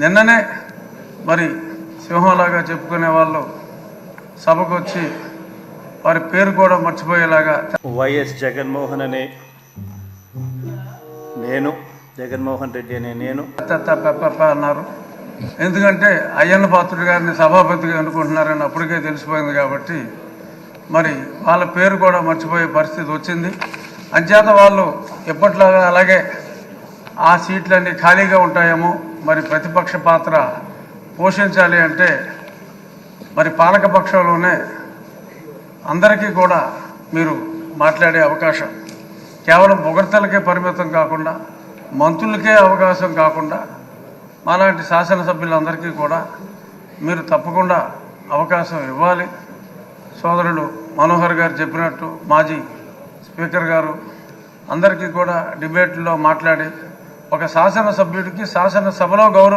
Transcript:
నిన్ననే మరి సింహంలాగా చెప్పుకునే వాళ్ళు సభకు వచ్చి వారి పేరు కూడా మర్చిపోయేలాగా వైఎస్ జగన్మోహన్ అనే నేను, జగన్మోహన్ రెడ్డి అనే నేను పెప్ప అన్నారు. ఎందుకంటే అయ్యన్న పాత్రుడు గారిని సభాపతిగా అనుకుంటున్నారని అప్పటికే తెలిసిపోయింది కాబట్టి మరి వాళ్ళ పేరు కూడా మర్చిపోయే పరిస్థితి వచ్చింది. అంచేత వాళ్ళు ఎప్పట్లాగా అలాగే ఆ సీట్లన్నీ ఖాళీగా ఉంటాయేమో, మరి ప్రతిపక్ష పాత్ర పోషించాలి అంటే మరి పాలకపక్షంలోనే అందరికీ కూడా మీరు మాట్లాడే అవకాశం కేవలం పొగడ్తలకే పరిమితం కాకుండా, మంత్రులకే అవకాశం కాకుండా మాలాంటి శాసనసభ్యులందరికీ కూడా మీరు తప్పకుండా అవకాశం ఇవ్వాలి. సోదరుడు మనోహర్ గారు చెప్పినట్టు మాజీ స్పీకర్ గారు అందరికీ కూడా డిబేట్లో మాట్లాడి ఒక శాసనసభ్యుడికి శాసనసభలో గౌరవం